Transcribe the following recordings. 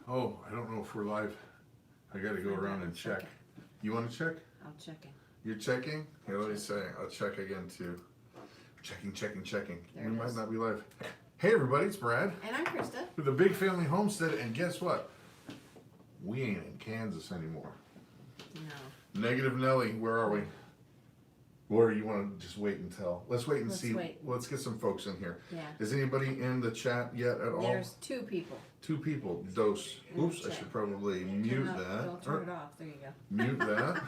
Oh, I don't know if we're live. I gotta go around and check. You wanna check? I'm checking. You're checking? Here, let me say, I'll check again too. Checking. There We it might is. not be live. Hey everybody, it's Brad And I'm Krista. with the Big Family Homestead, and guess what? We ain't in Kansas anymore. No. Negative Nelly, where are we? Or you want to just wait until? Let's wait and see. Wait. Let's get some folks in here. Yeah. Is anybody in the chat yet at all? There's 2 people. 2 people. Dose. In the Oops, I chat. should probably mute No, that. Don't turn it off. There you go. Mute that.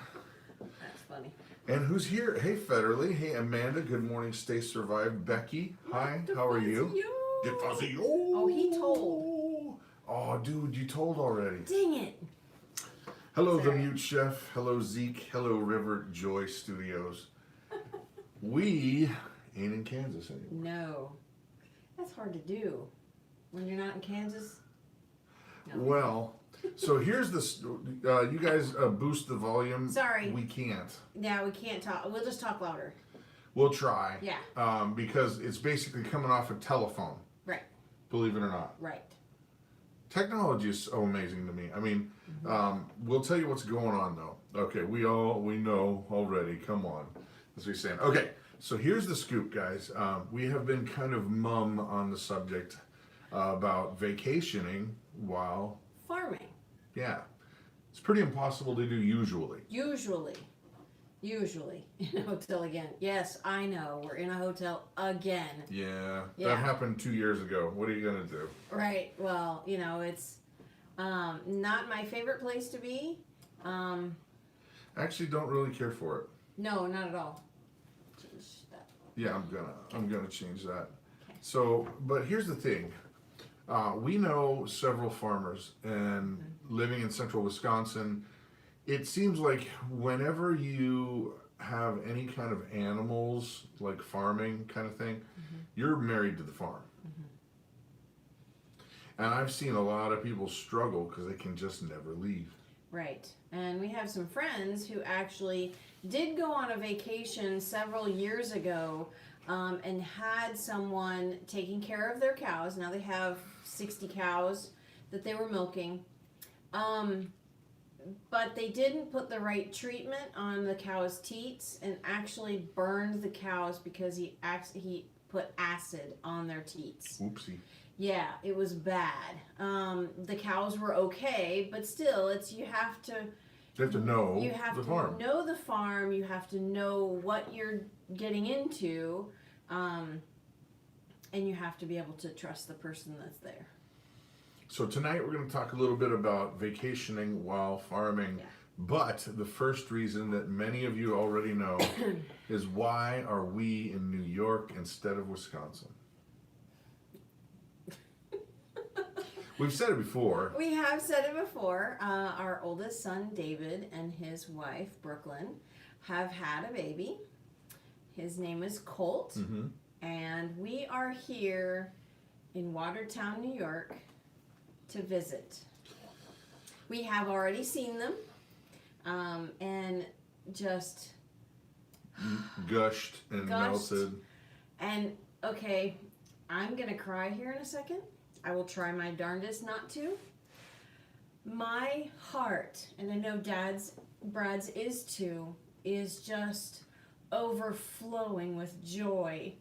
That's funny. And who's here? Hey, Federly. Hey, Amanda. Good morning. Stay survived. Becky. Hi. How are you? Get fuzzy. Oh, he told. Oh, dude, you told already. Dang it. Hello, the Sorry. Mute Chef. Hello, Zeke. Hello, River Joy Studios. We ain't in Kansas anymore. No. That's hard to do. When you're not in Kansas. No. Well, so here's the. You guys boost the volume. Sorry. We can't. Yeah, we can't talk. We'll just talk louder. We'll try. Yeah. Because it's basically coming off a telephone. Right. Believe it or not. Right. Technology is so amazing to me. I mean, we'll tell you what's going on though. Okay, we know already. Come on, that's what he's saying. Okay, so here's the scoop, guys. We have been kind of mum on the subject about vacationing while Farming. yeah, it's pretty impossible to do usually. Usually. In a hotel again. Yes, I know. We're in a hotel again. Yeah, Yeah. that happened 2 years ago. What are you gonna do? Right. Well, it's not my favorite place to be. I actually don't really care for it. No, not at all. Change that. Yeah, I'm gonna change that. Okay. So, but here's the thing. We know several farmers, and living in central Wisconsin, it seems like whenever you have any kind of animals, like farming kind of thing, you're married to the farm. And I've seen a lot of people struggle because they can just never leave. Right. And we have some friends who actually did go on a vacation several years ago and had someone taking care of their cows. Now they have 60 cows that they were milking. But they didn't put the right treatment on the cow's teats and actually burned the cows because he put acid on their teats. Oopsie. Yeah, it was bad. The cows were okay, but still, you have to know you have the to farm. know the farm. You have to know what you're getting into, and you have to be able to trust the person that's there. So tonight we're going to talk a little bit about vacationing while farming. Yeah. But the first reason that many of you already know is why are we in New York instead of Wisconsin? We've said it before. We have said it before. Our oldest son, David, and his wife, Brooklyn, have had a baby. His name is Colt. And we are here in Watertown, New York, to visit. We have already seen them and just Gushed and melted. And okay, I'm gonna cry here in a second. I will try my darndest not to. My heart, and I know Brad's is too, is just overflowing with joy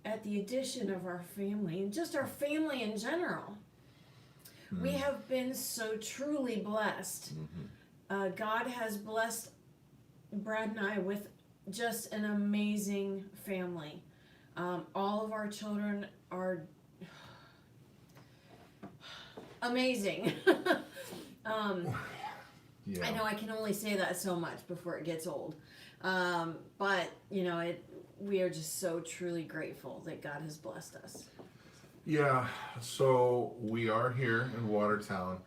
at the addition of our family and just our family in general. We have been so truly blessed. God has blessed Brad and I with just an amazing family. All of our children are amazing. Yeah. I know I can only say that so much before it gets old. But, we are just so truly grateful that God has blessed us. Yeah, so we are here in Watertown.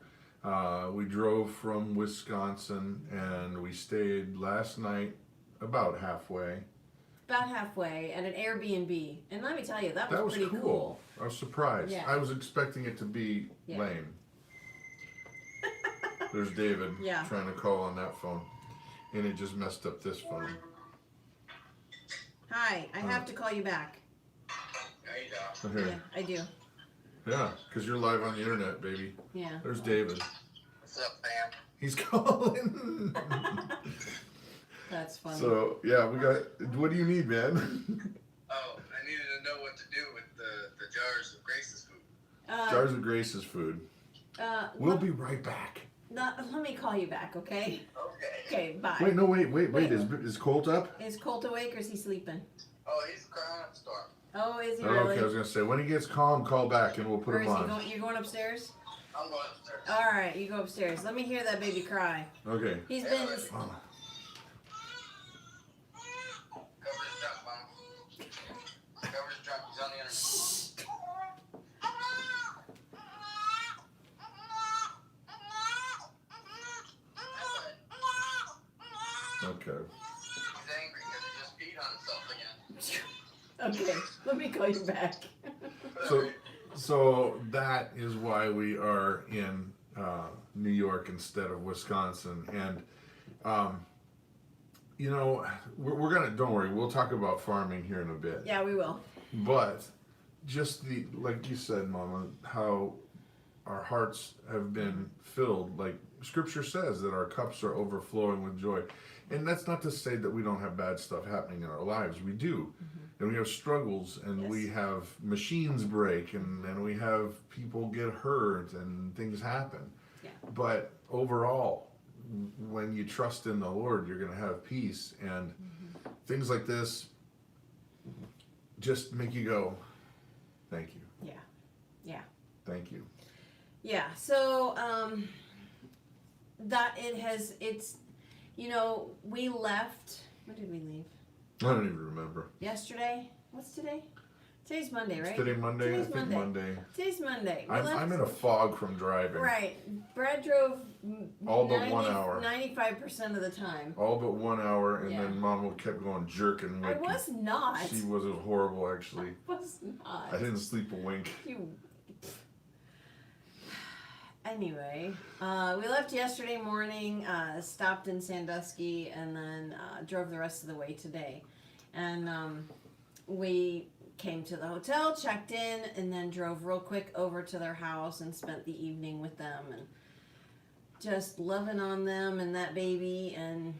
We drove from Wisconsin and we stayed last night about halfway. About halfway at an Airbnb. And let me tell you, that was pretty cool. I was surprised. Yeah. I was expecting it to be lame. There's David trying to call on that phone. And it just messed up this phone. Hi, I have to call you back. So here. Yeah, I do. Yeah, because you're live on the internet, baby. Yeah. There's David. What's up, fam? He's calling. That's funny. So, yeah, we got. What do you need, man? Oh, I needed to know what to do with the jars of Grace's food. Jars of Grace's food. We'll be right back. Let me call you back, okay? Okay. Okay, bye. Wait, no, wait. Is Colt up? Is Colt awake or is he sleeping? Oh, he's crying up a storm. Oh, is he Oh, really? okay, I was going to say, when he gets calm, call back and we'll put Or him is he on. going? You're going upstairs? I'm going upstairs. All right, you go upstairs. Let me hear that baby cry. Okay. He's been. Oh. Cover his junk, Mom. Cover his junk. He's on the internet. Okay. He's angry because he just peed on himself again. Okay, let me call you back. So that is why we are in New York instead of Wisconsin. And, you know, we're going to, don't worry, we'll talk about farming here in a bit. Yeah, we will. But just like you said, Mama, how our hearts have been filled, like Scripture says that our cups are overflowing with joy. And that's not to say that we don't have bad stuff happening in our lives. We do. And we have struggles, and Yes. we have machines break, and we have people get hurt, and things happen. Yeah. But overall, when you trust in the Lord, you're going to have peace. And things like this just make you go, thank you. Yeah. Yeah. Thank you. Yeah. So, it's, you know, we left, when did we leave? I don't even remember. Yesterday? What's today? Today's Monday, right? Is today Monday? Today's I think Monday. Today's Monday. I'm in a fog from driving. Right. Brad drove All but 1 hour. 95% of the time. All but 1 hour, and Yeah. then Mom kept going jerking. I was not. She was horrible, actually. I was not. I didn't sleep a wink. You. Anyway, we left yesterday morning, stopped in Sandusky, and then drove the rest of the way today. And we came to the hotel, checked in, and then drove real quick over to their house and spent the evening with them and just loving on them and that baby. And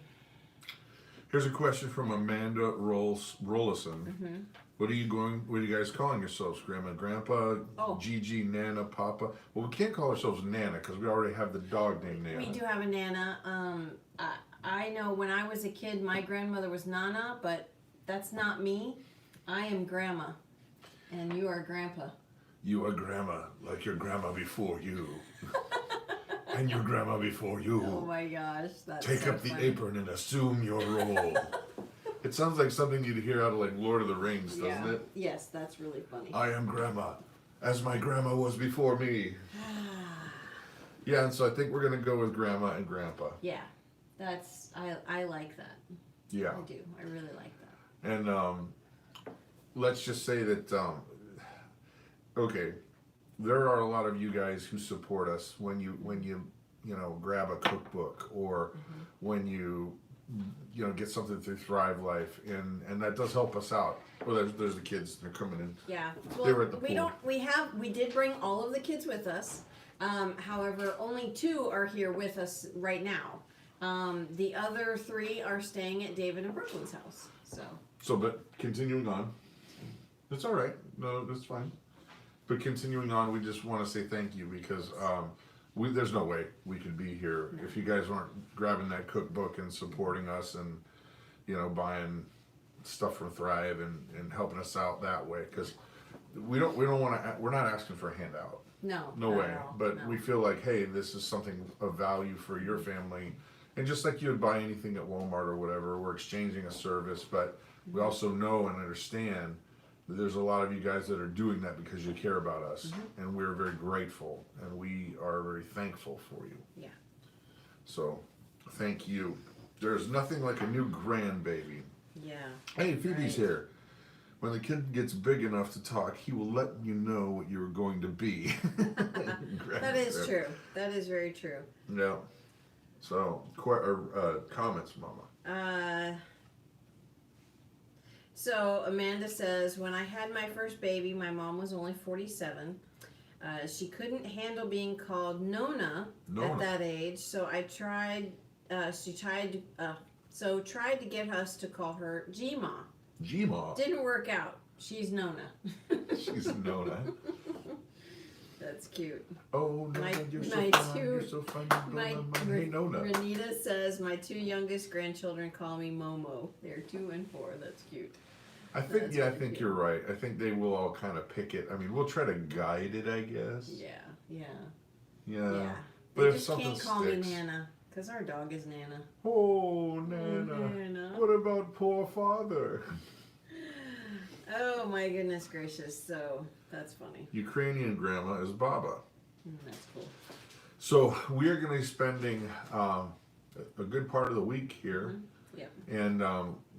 Here's a question from Amanda Rollison. What are you guys calling yourselves? Grandma, Grandpa, Oh. Gigi, Nana, Papa? Well, we can't call ourselves Nana because we already have the dog named Nana. we do have a Nana. I know when I was a kid, my grandmother was Nana, but that's not me. I am Grandma, and you are Grandpa. You are Grandma, like your grandma before you. And your grandma before you. Oh my gosh, that's Take so up the funny. apron and assume your role. It sounds like something you'd hear out of like Lord of the Rings, doesn't Yeah. it? Yes, that's really funny. I am Grandma, as my grandma was before me. Yeah, and so I think we're gonna go with Grandma and Grandpa. Yeah, that's I like that. Yeah, I do. I really like that. and let's just say that okay, there are a lot of you guys who support us when you grab a cookbook or when you get something through Thrive Life, and that does help us out. Well, there's the kids, they're coming in. Yeah. They were at the we pool. we did bring all of the kids with us. However, only 2 are here with us right now. The other 3 are staying at David and Brooklyn's house. So. But continuing on, it's all right. No, that's fine. But continuing on, we just want to say thank you because there's no way we could be here if you guys weren't grabbing that cookbook and supporting us and buying stuff from Thrive and helping us out that way. Because we don't want to. We're not asking for a handout. No. No not way. at all. But No. we feel like, hey, this is something of value for your family. And just like you would buy anything at Walmart or whatever, we're exchanging a service. But we also know and understand that there's a lot of you guys that are doing that because you care about us. And we're very grateful. And we are very thankful for you. Yeah. So, thank you. There's nothing like a new grandbaby. Yeah. Hey, Phoebe's Right. here. When the kid gets big enough to talk, he will let you know what you're going to be. That is true. That is very true. Yeah. So, comments, Mama. So Amanda says, when I had my first baby, my mom was only 47. She couldn't handle being called Nona, Nona. at that age, so I tried. Tried to get us to call her G-Ma. G-Ma. Didn't work out. She's Nona. She's Nona. That's cute. Oh, Nona, My- you're so my fun. two- You're so fun. You're blowing my mind. Hey, Nona. Renita says my 2 youngest grandchildren call me Momo. They're 2 and 4. That's cute. I think, That's yeah, I really think cute. you're right. I think they will all kind of pick it. I mean, we'll try to guide it, I guess. Yeah. Yeah. But They if just something can't call sticks. me Nana, because our dog is Nana. Oh, Nana. Nana. What about poor father? Oh my goodness gracious. So that's funny. Ukrainian grandma is Baba. That's cool. So we're going to be spending a good part of the week here. Yep. And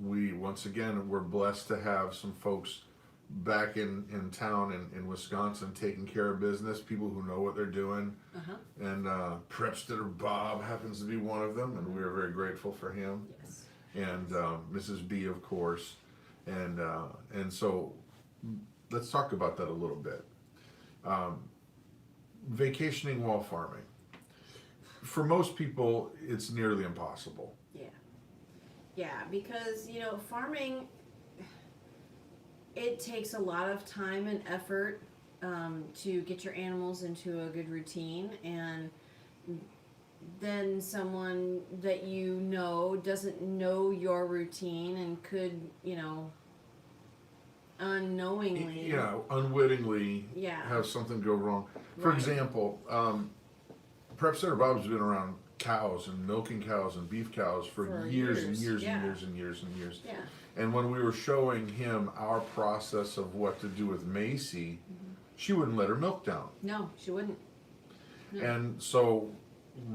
we, once again, we're blessed to have some folks back in town in Wisconsin taking care of business, people who know what they're doing. Uh-huh. And Prepstetter Bob happens to be one of them, and we are very grateful for him. Yes. And Mrs. B, of course. And so let's talk about that a little bit. Vacationing while farming. For most people, it's nearly impossible. Yeah, because, farming, it takes a lot of time and effort to get your animals into a good routine, and then someone that doesn't know your routine and could, unknowingly. Unwittingly Yeah. have something go wrong. For Right. example, Prepstetter Bob's been around cows and milking cows and beef cows for years and years yeah. and years and years and years. Yeah. And when we were showing him our process of what to do with Macy, she wouldn't let her milk down. No, she wouldn't. No. And so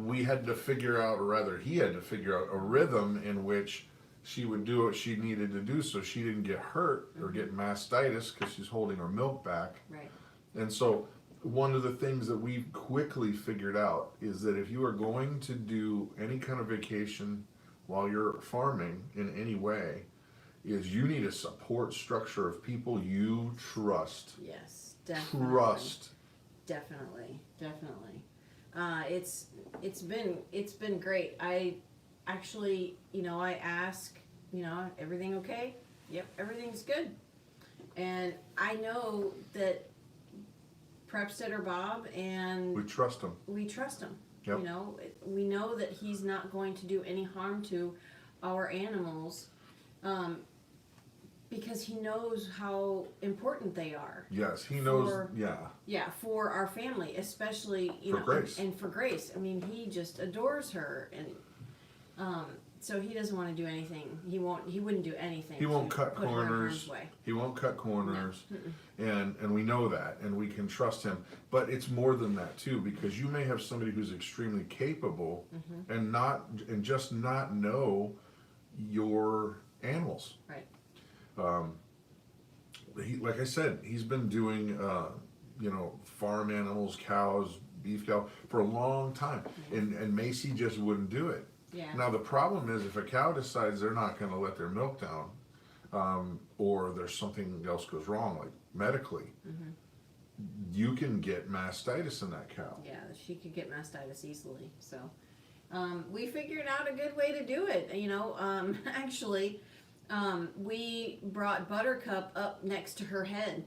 we had to figure out, or rather he had to figure out a rhythm in which she would do what she needed to do so she didn't get hurt or get mastitis because she's holding her milk back. Right. And so one of the things that we quickly figured out is that if you are going to do any kind of vacation while you're farming in any way, is you need a support structure of people you trust. Yes, definitely. Trust. Definitely. It's been great. I actually, I ask, everything okay? Yep, everything's good. And I know that Prepstetter Bob and We trust them. we trust him. Yep. We know that he's not going to do any harm to our animals, because he knows how important they are. Yes, he knows. Yeah, for our family, especially For Grace. and for Grace. I mean, he just adores her, and so he doesn't want to do anything. He wouldn't do anything. He won't to cut put her in harm's corners. way. He won't cut corners. And we know that, and we can trust him. But it's more than that too, because you may have somebody who's extremely capable and just not know your animals. Right. Like I said, he's been doing farm animals, cows, beef cow for a long time, and Macy just wouldn't do it. Yeah. Now the problem is if a cow decides they're not going to let their milk down, or there's something else goes wrong, like medically, you can get mastitis in that cow. Yeah, she could get mastitis easily. So we figured out a good way to do it. Actually, we brought Buttercup up next to her head.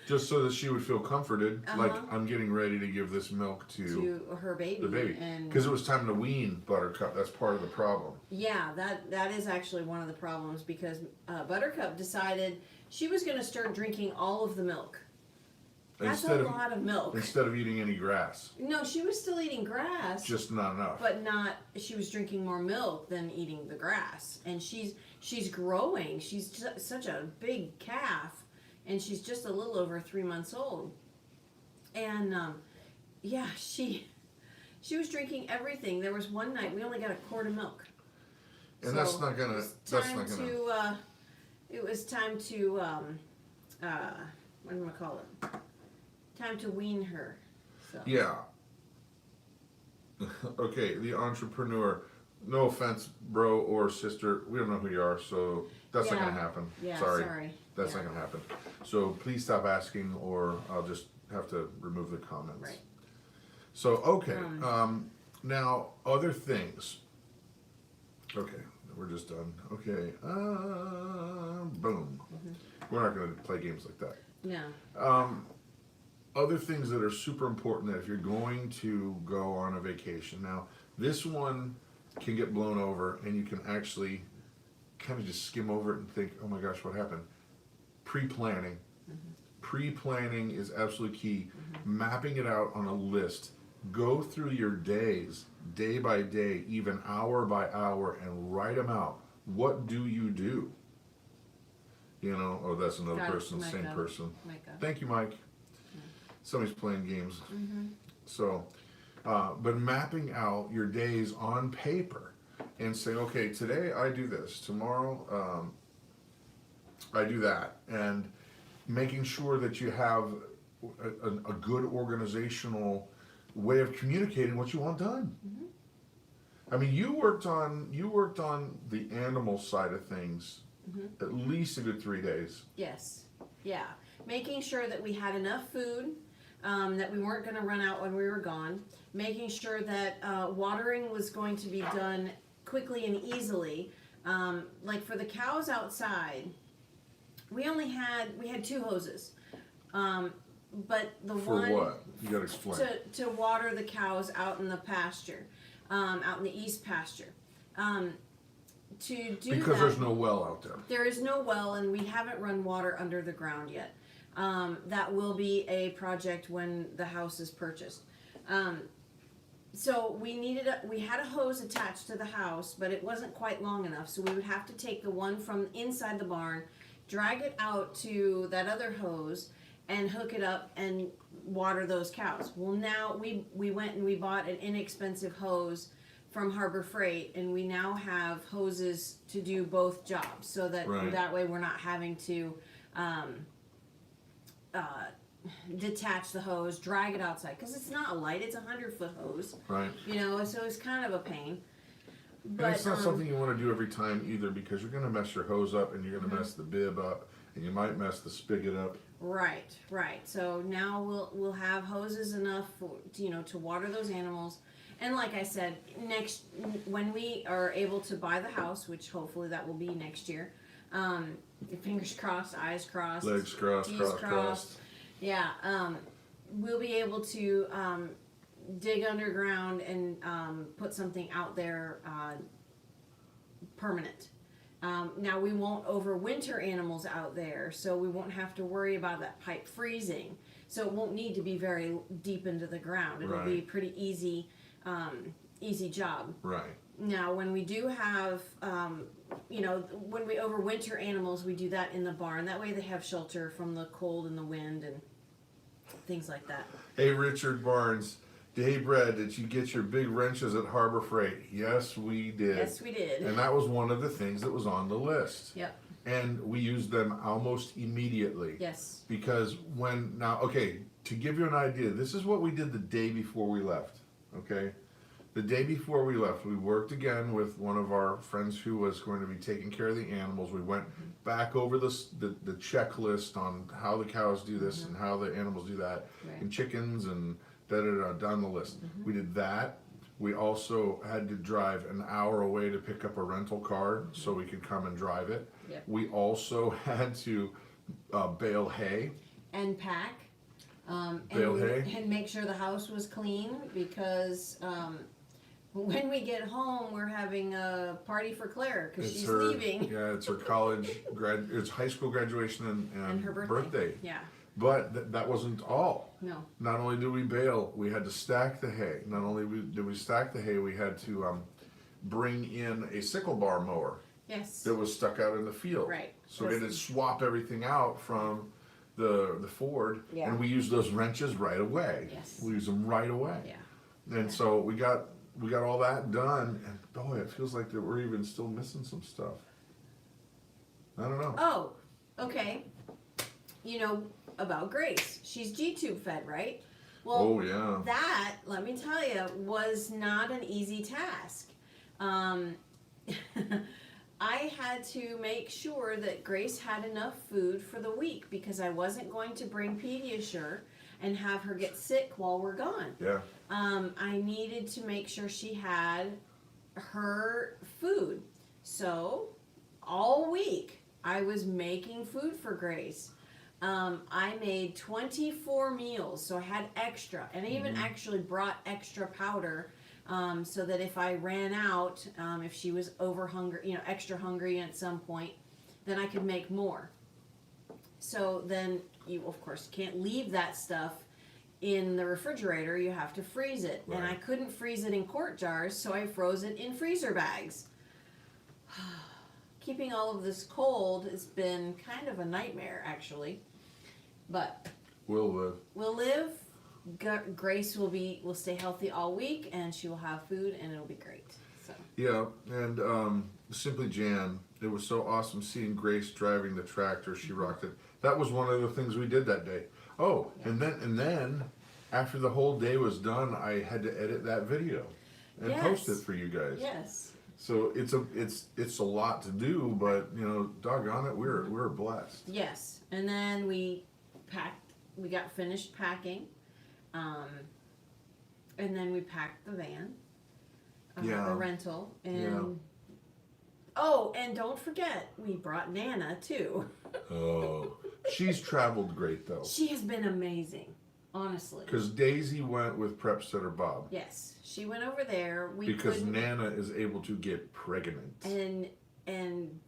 Just so that she would feel comforted, like Uh-huh. I'm getting ready to give this milk to her baby. the baby, And because it was time to wean Buttercup. That's part of the problem. yeah, that is actually one of the problems, because Buttercup decided she was going to start drinking all of the milk. That's a lot of milk. Instead of eating any grass, No, she was still eating grass. just not enough. But she was drinking more milk than eating the grass. And she's growing. She's such a big calf. And she's just a little over 3 months old. And, she was drinking everything. There was one night we only got a quart of milk. And So that's not gonna. It was time to, what do I call it? Time to wean her. So. Yeah. Okay, the entrepreneur. No offense, bro or sister. We don't know who you are, so that's not Yeah. gonna happen. Yeah, Sorry. sorry. That's Yeah. not gonna happen. So please stop asking, or I'll just have to remove the comments. Right. So, okay, now, other things. Okay, we're just done. Okay, boom. We're not gonna play games like that. No. Other things that are super important that if you're going to go on a vacation. Now, this one can get blown over and you can actually kind of just skim over it and think, oh my gosh, what happened? Pre-planning. Pre-planning is absolutely key. Mapping it out on a list. Go through your days, day by day, even hour by hour, and write them out. What do you do? You know, oh, that's another Got it. person, same Micah. person. Micah. Thank you, Mike. Somebody's playing games. So, but mapping out your days on paper and saying, okay, today I do this, tomorrow I do that, and making sure that you have a good organizational way of communicating what you want done. I mean, you worked on the animal side of things at least a good 3 days. Yes. Yeah. Making sure that we had enough food, that we weren't going to run out when we were gone. Making sure that watering was going to be done quickly and easily. Like for the cows outside, we had 2 hoses. But the For one what? You gotta explain. to water the cows out in the pasture, out in the east pasture. To do Because that, there's no well out there. there is no well, and we haven't run water under the ground yet. That will be a project when the house is purchased. So we had a hose attached to the house, but it wasn't quite long enough. So we would have to take the one from inside the barn, drag it out to that other hose, and hook it up and water those cows. Well, now we went and we bought an inexpensive hose from Harbor Freight, and we now have hoses to do both jobs, so that Right. that way we're not having to detach the hose, drag it outside, because it's not light, it's 100-foot hose, Right. you know, so it's kind of a pain. And But it's not something you want to do every time either, because you're going to mess your hose up and you're going to mess the bib up and you might mess the spigot up. Right. So now we'll have hoses enough for, to water those animals. And like I said, when we are able to buy the house, which hopefully that will be next year, fingers crossed, eyes crossed, Legs crossed, T's crossed. Yeah, we'll be able to dig underground and put something out there permanent. Now we won't overwinter animals out there, so we won't have to worry about that pipe freezing. So it won't need to be very deep into the ground. It'll be a pretty easy job. Right. Now, when we do have, when we overwinter animals, we do that in the barn. That way they have shelter from the cold and the wind and things like that. Hey, Richard Barnes. Hey, Brad, did you get your big wrenches at Harbor Freight? Yes, we did. Yes, we did. And that was one of the things that was on the list. Yep. And we used them almost immediately. Yes. Because to give you an idea, this is what we did the day before we left, okay? The day before we left, we worked again with one of our friends who was going to be taking care of the animals. We went back over the checklist on how the cows do this and how the animals do that, and chickens and down the list. We did that. We also had to drive an hour away to pick up a rental car so we could come and drive it. Yep. We also had to bale hay. And pack. Bale hay. And make sure the house was clean, because when we get home, we're having a party for Claire because she's leaving. Yeah, it's her it's high school graduation and her birthday. Yeah. But that wasn't all. No. Not only did we bale, we had to stack the hay. Not only did we stack the hay, we had to bring in a sickle bar mower. Yes. That was stuck out in the field. Right. So we had to swap everything out from the Ford, and we used those wrenches right away. Yes. We used them right away. Yeah. And so we got all that done, and boy, it feels like that we're even still missing some stuff. I don't know. Oh, okay. About Grace. She's G-tube fed, right? Well, Oh yeah. that, let me tell you, was not an easy task. I had to make sure that Grace had enough food for the week, because I wasn't going to bring Pediasure and have her get sick while we're gone. Yeah. I needed to make sure she had her food. So all week I was making food for Grace. I made 24 meals, so I had extra, and I even actually brought extra powder, so that if I ran out, if she was extra hungry at some point, then I could make more. So then you, of course, can't leave that stuff in the refrigerator. You have to freeze it, and I couldn't freeze it in quart jars, so I froze it in freezer bags. Keeping all of this cold has been kind of a nightmare, actually. But We'll live. we'll live. Grace will stay healthy all week, and she will have food, and it'll be great. So Yeah, and Simply Jan, it was so awesome seeing Grace driving the tractor. She rocked it. That was one of the things we did that day. Oh, Yeah. and then after the whole day was done, I had to edit that video and post it Yes. for you guys. yes, So it's a lot to do, but doggone it, we're blessed. yes, and then we packed. We got finished packing, and then we packed the van, Yeah. the rental, and Yeah. oh, and don't forget we brought Nana too. Oh, she's traveled great though. She has been amazing, honestly. Because Daisy went with Prep Setter Bob. Yes, she went over there. Because Nana is able to get pregnant. And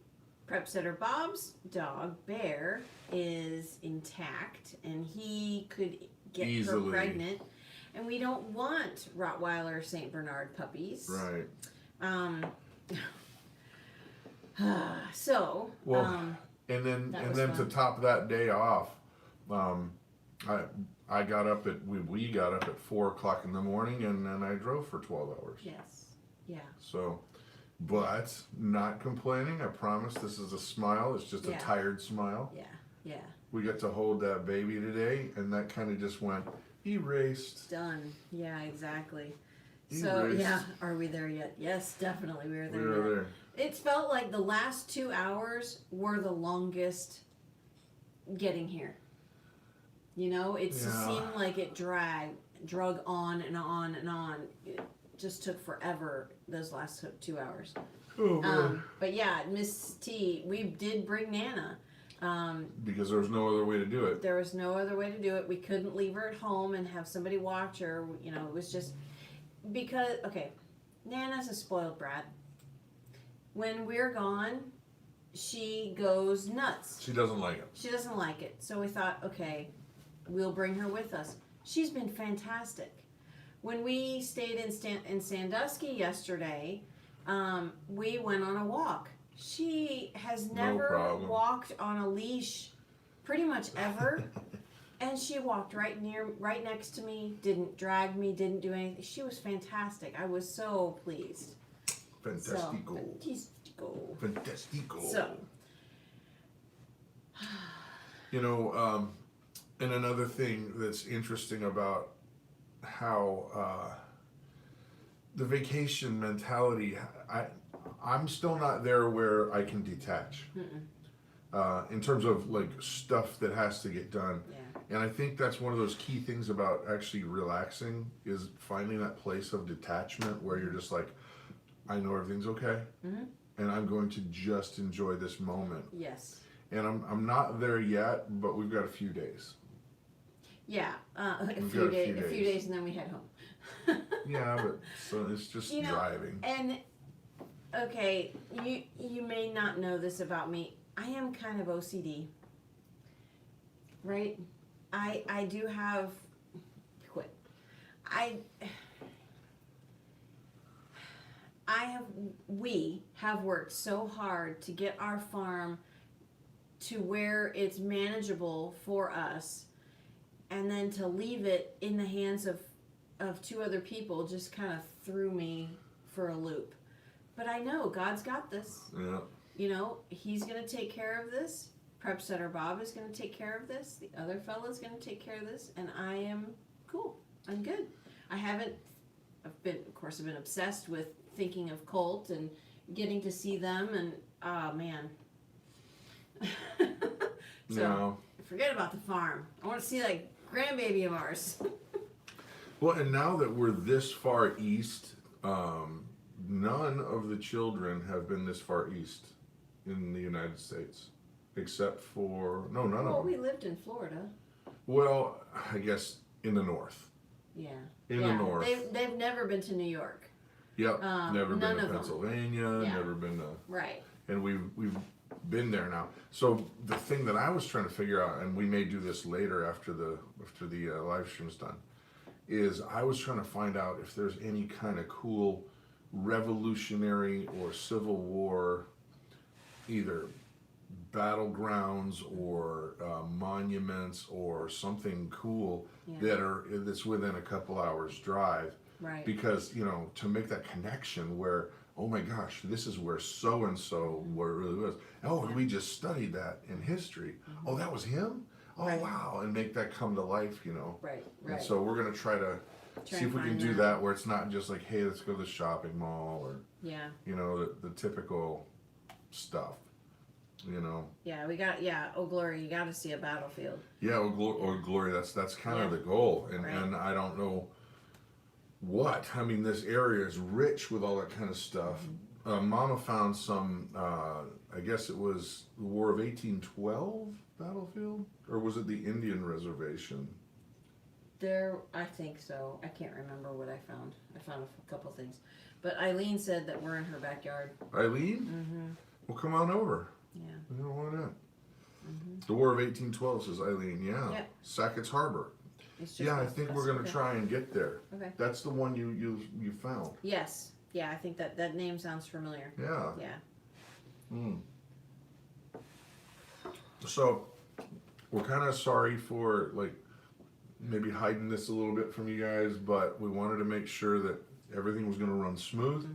Prep Setter Bob's dog Bear is intact, and he could get Easily. her pregnant. And we don't want Rottweiler Saint Bernard puppies. Right. So. Well, and then that was to fun. top that day off, I got up at we got up at 4:00 in the morning, and then I drove for 12 hours. Yes. Yeah. So, but not complaining. I promise this is a smile. It's just a Yeah. tired smile. Yeah. Yeah. We got to hold that baby today, and that kind of just went erased. Done. Yeah. Exactly. So Erased. yeah, are we there yet? Yes, definitely we are there. We were yet. there. It felt like the last 2 hours were the longest getting here. It just Yeah. seemed like it drug on and on and on. It just took forever those last 2 hours. Oh, man. But yeah, Miss T, we did bring Nana. Because there was no other way to do it. There was no other way to do it. We couldn't leave her at home and have somebody watch her. It was just because, okay, Nana's a spoiled brat. When we're gone, she goes nuts. She doesn't like it. She doesn't like it. So we thought, okay, we'll bring her with us. She's been fantastic. When we stayed in Sandusky yesterday, we went on a walk. She has never problem. walked on a leash pretty much ever. And she walked right next to me, didn't drag me, didn't do anything. She was fantastic. I was so pleased. Fantastico. Fantastico. Fantastico. So. And another thing that's interesting about how the vacation mentality, I'm still not there where I can detach. In terms of like stuff that has to get done. Yeah. And I think that's one of those key things about actually relaxing is finding that place of detachment where you're just like, I know everything's okay, and I'm going to just enjoy this moment. Yes. And I'm not there yet, but we've got a few days. Yeah, a We've few got a days, few a few days. days, and then we head home. Yeah, but so it's just driving. And okay, you may not know this about me. I am kind of OCD, right? I do have quit. We have worked so hard to get our farm to where it's manageable for us, and then to leave it in the hands of two other people just kind of threw me for a loop. But I know God's got this. Yeah. He's going to take care of this. Prep Setter Bob is going to take care of this. The other fella's going to take care of this. And I am cool. I'm good. I've been obsessed with thinking of Colt and getting to see them. And, oh, man. So, No. forget about the farm. I want to see that grandbaby of ours. Well, and now that we're this far east, none of the children have been this far east in the United States, except for none of Well, them. we lived in Florida. Well, I guess in the north. Yeah. In the north. They've never been to New York. Yep. Never been none to of them. Pennsylvania. Yeah. Never been to. Right. And we've been there now. So the thing that I was trying to figure out, and we may do this later after the live stream's done, is I was trying to find out if there's any kind of cool Revolutionary or Civil War, either battlegrounds or monuments or something cool that's within a couple hours drive. Right. Because to make that connection where, oh my gosh, this is where so and so where it really was. Oh, we just studied that in history. Oh, that was him. Oh, Right. wow, and make that come to life. Right. And Right. so we're gonna try to see and if we can find do that. that where it's not just like, hey, let's go to the shopping mall or Yeah. the typical stuff. Yeah. We got. Yeah. Oh, glory! You got to see a battlefield. Yeah, or glory. That's kind of Yeah. the goal, and Right. and I don't know what. I mean, this area is rich with all that kind of stuff. Mama found some. I guess it was the War of 1812 battlefield, or was it the Indian reservation? I think so. I can't remember what I found. I found a couple things, but Eileen said that we're in her backyard. Eileen? Mm-hmm. Well, come on over. Yeah. Why not? The War of 1812, says Eileen. Yeah. Yep. Sackett's Harbor. It's just Yeah, I us- think us, we're gonna okay. try and get there. Okay. That's the one you found. Yes. Yeah. I think that name sounds familiar. Yeah. Yeah. Mm. So, we're kind of sorry for maybe hiding this a little bit from you guys, but we wanted to make sure that everything was going to run smooth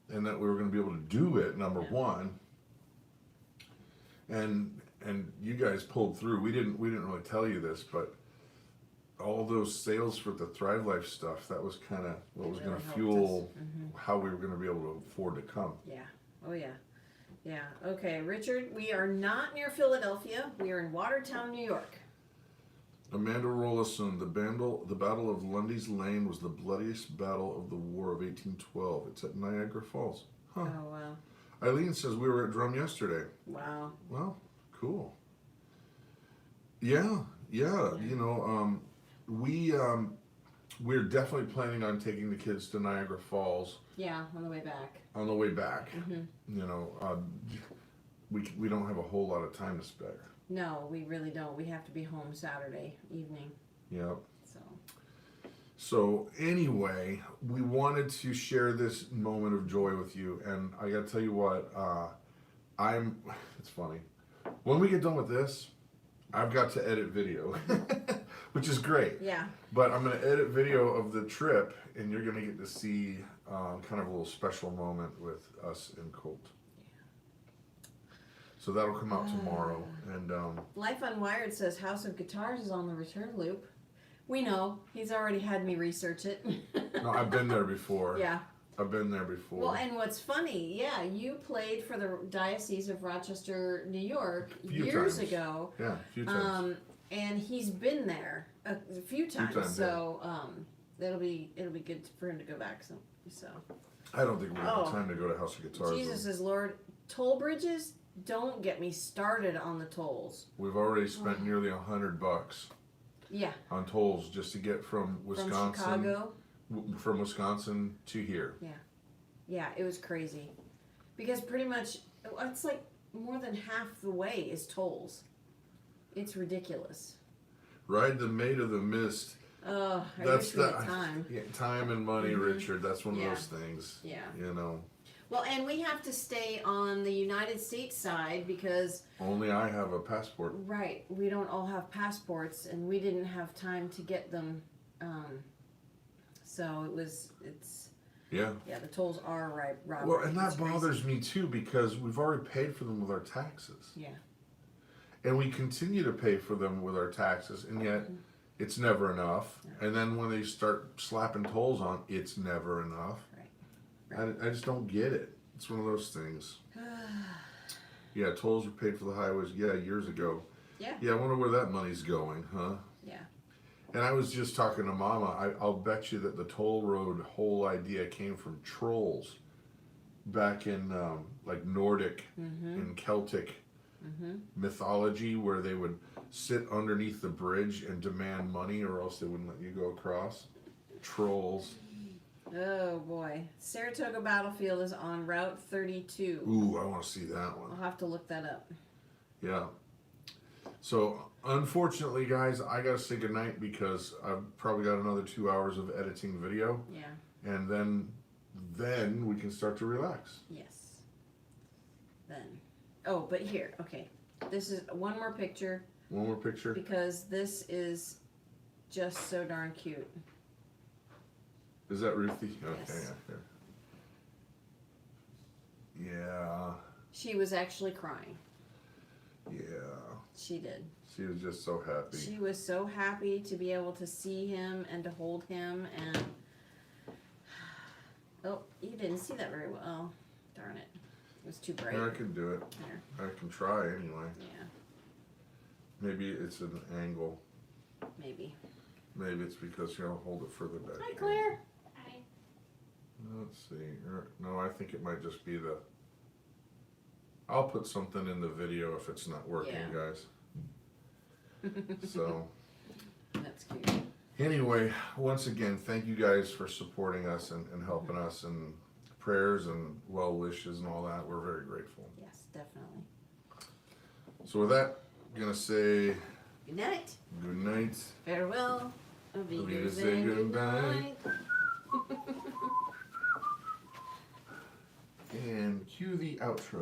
and that we were going to be able to do it. Number one, and you guys pulled through. We didn't really tell you this, but all those sales for the Thrive Life stuff, that was kind of what was Really going to helped fuel us. how we were going to be able to afford to come. Yeah. Oh yeah. Yeah. Okay, Richard. We are not near Philadelphia. We are in Watertown, New York. Amanda Rollison, the Battle of Lundy's Lane was the bloodiest battle of the War of 1812. It's at Niagara Falls. Huh. Oh wow. Eileen says we were at Drum yesterday. Wow. Well, cool. Yeah. We're definitely planning on taking the kids to Niagara Falls Yeah. On the way back. on the way back. Mm-hmm. We don't have a whole lot of time to spare. No, we really don't. We have to be home Saturday evening. Yep. So. So anyway, we wanted to share this moment of joy with you, and I gotta tell you what, it's funny. When we get done with this, I've got to edit video, which is great. Yeah. But I'm gonna edit video of the trip, and you're gonna get to see kind of a little special moment with us and Colt. So that'll come out tomorrow, and Life Unwired says House of Guitars is on the return loop. We know. He's already had me research it. no, I've been there before. Yeah. I've been there before. Well, and what's funny, yeah, you played for the Diocese of Rochester, New York years ago. Yeah, a few times. And he's been there a few times. times, So it'll be good for him to go back. So. I don't think we have the time to go to House of Guitars. Jesus is Lord. Toll bridges. Don't get me started on the tolls. We've already spent nearly $100 Yeah. on tolls just to get from Wisconsin, From Chicago. from Wisconsin to here. Yeah, it was crazy. Because pretty much, it's like more than half the way is tolls. It's ridiculous. Ride the Maid of the Mist. Oh, I That's wish we had time. Yeah, time and money, Richard. That's one of Yeah. those things. Yeah. Well, and we have to stay on the United States side because, only I have a passport. right, we don't all have passports and we didn't have time to get them. So Yeah. the tolls are right. Well, and that bothers me too because we've already paid for them with our taxes. Yeah. And we continue to pay for them with our taxes, and yet it's never enough. Yeah. And then when they start slapping tolls on, it's never enough. Right. I just don't get it. It's one of those things. Yeah, tolls were paid for the highways, years ago. Yeah. Yeah, I wonder where that money's going, huh? Yeah. And I was just talking to Mama. I'll bet you that the toll road whole idea came from trolls back in like Nordic and Celtic mythology, where they would sit underneath the bridge and demand money, or else they wouldn't let you go across. Trolls. Oh boy. Saratoga Battlefield is on Route 32. Ooh, I want to see that one. I'll have to look that up. Yeah. So, unfortunately, guys, I gotta say goodnight because I've probably got another 2 hours of editing video, Yeah. and then we can start to relax. Yes. Then. Oh, but here, okay. This is one more picture One more picture. because this is just so darn cute. Is that Ruthie? Okay. Yes. Yeah. She was actually crying. Yeah. She did. She was just so happy. She was so happy to be able to see him and to hold him, and oh, you didn't see that very well. Darn it. It was too bright. Yeah, I can do it. There. I can try anyway. Yeah, Maybe it's an angle. maybe. Maybe it's because I'll hold it further back. Hi, Claire. Hi. Let's see. No, I think it might just be the. I'll put something in the video if it's not working, Yeah. guys. So, That's cute. anyway, once again, thank you guys for supporting us and helping us, and prayers and well wishes and all that. We're very grateful. Yes, definitely. So, with that, I'm going to say Good night. good night. Farewell. Avita, say good night. And cue the outro.